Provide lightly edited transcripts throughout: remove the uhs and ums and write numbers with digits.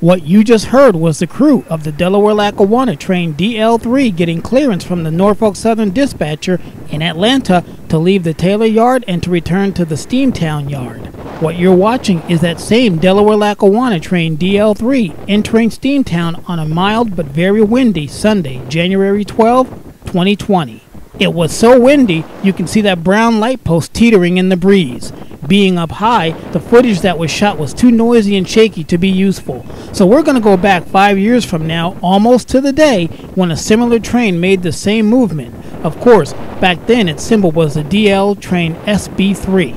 What you just heard was the crew of the Delaware Lackawanna train DL3 getting clearance from the Norfolk Southern dispatcher in Atlanta to leave the Taylor Yard and to return to the Steamtown Yard. What you're watching is that same Delaware Lackawanna train DL3 entering Steamtown on a mild but very windy Sunday, January 12, 2020. It was so windy you can see that brown light post teetering in the breeze. Being up high, the footage that was shot was too noisy and shaky to be useful. So we're going to go back 5 years from now, almost to the day, when a similar train made the same movement. Of course, back then its symbol was the DL train SB3.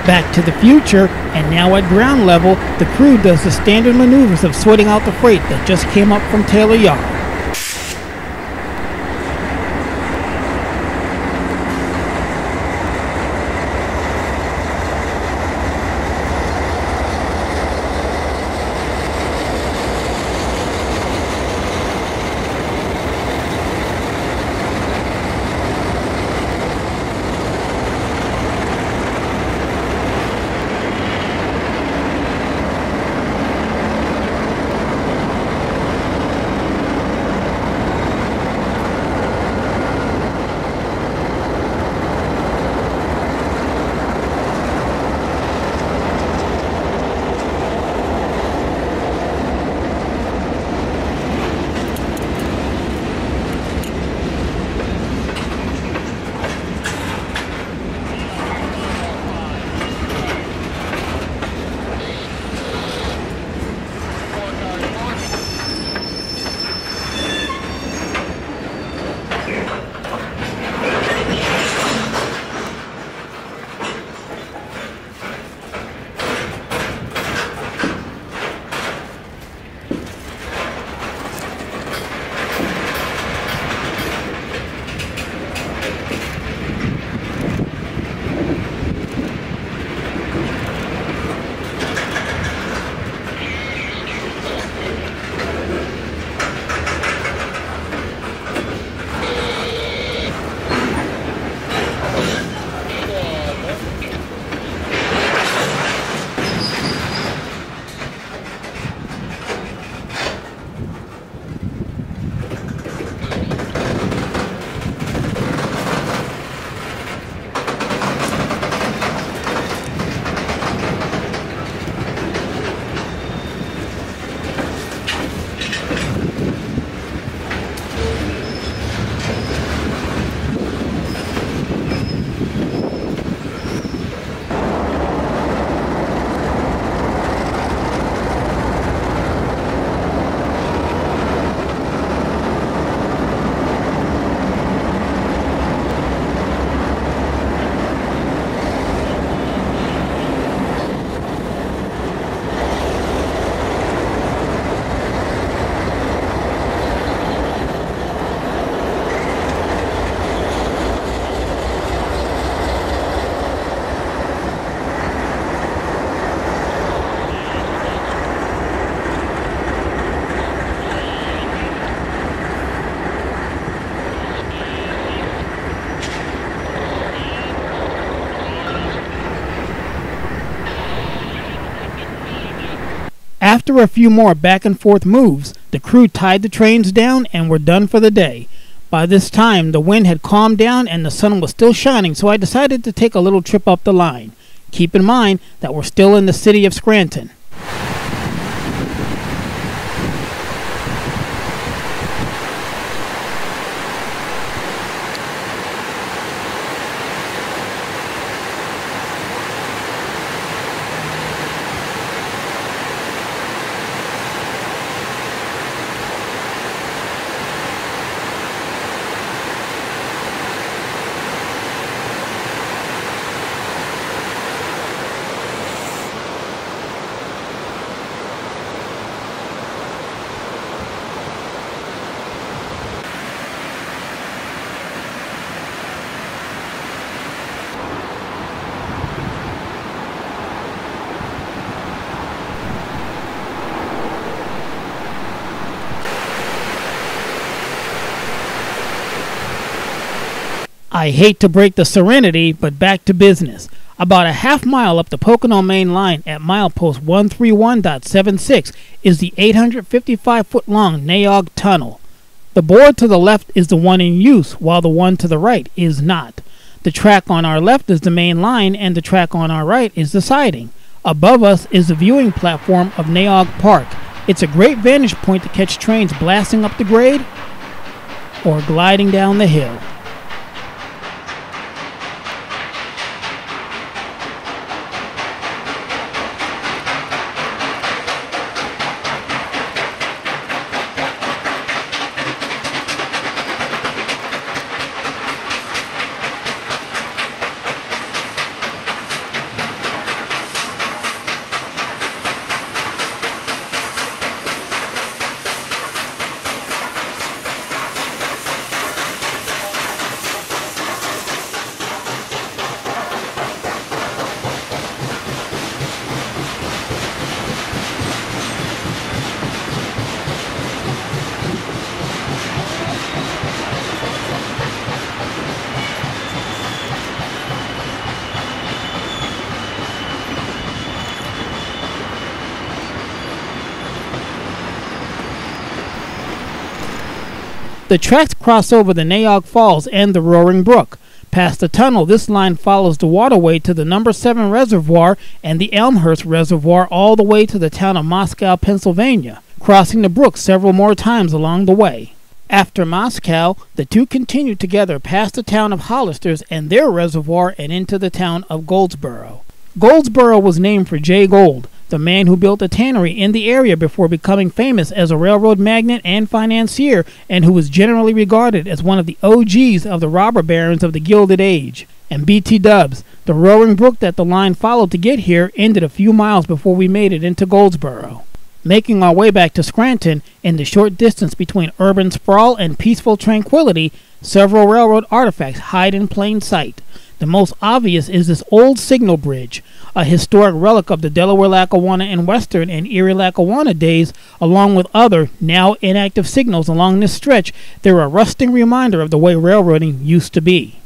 Back to the Future, and now at ground level, the crew does the standard maneuvers of sorting out the freight that just came up from Taylor Yard. After a few more back and forth moves, the crew tied the trains down and were done for the day. By this time, the wind had calmed down and the sun was still shining, so I decided to take a little trip up the line. Keep in mind that we're still in the city of Scranton. I hate to break the serenity, but back to business. About a half mile up the Pocono Main Line at milepost 131.76 is the 855-foot-long Nay Aug Tunnel. The board to the left is the one in use, while the one to the right is not. The track on our left is the main line, and the track on our right is the siding. Above us is the viewing platform of Nay Aug Park. It's a great vantage point to catch trains blasting up the grade or gliding down the hill. The tracks cross over the Nay Aug Falls and the Roaring Brook. Past the tunnel, this line follows the waterway to the No. 7 Reservoir and the Elmhurst Reservoir all the way to the town of Moscow, Pennsylvania, crossing the brook several more times along the way. After Moscow, the two continue together past the town of Hollisters and their reservoir and into the town of Goldsboro. Goldsboro was named for Jay Gould, the man who built a tannery in the area before becoming famous as a railroad magnate and financier, and who was generally regarded as one of the OGs of the robber barons of the Gilded Age. And BT Dubs, the roaring brook that the line followed to get here, ended a few miles before we made it into Goldsboro. Making our way back to Scranton, in the short distance between urban sprawl and peaceful tranquility, several railroad artifacts hide in plain sight. The most obvious is this old signal bridge, a historic relic of the Delaware Lackawanna and Western and Erie Lackawanna days. Along with other, now inactive signals along this stretch, they're a rusting reminder of the way railroading used to be.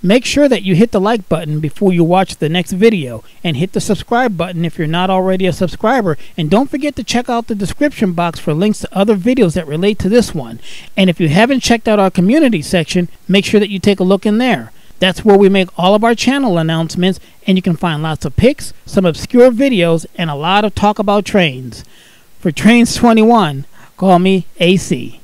Make sure that you hit the like button before you watch the next video, and hit the subscribe button if you're not already a subscriber, and don't forget to check out the description box for links to other videos that relate to this one. And if you haven't checked out our community section, make sure that you take a look in there. That's where we make all of our channel announcements, and you can find lots of pics, some obscure videos, and a lot of talk about trains. For Trains 21, call me AC.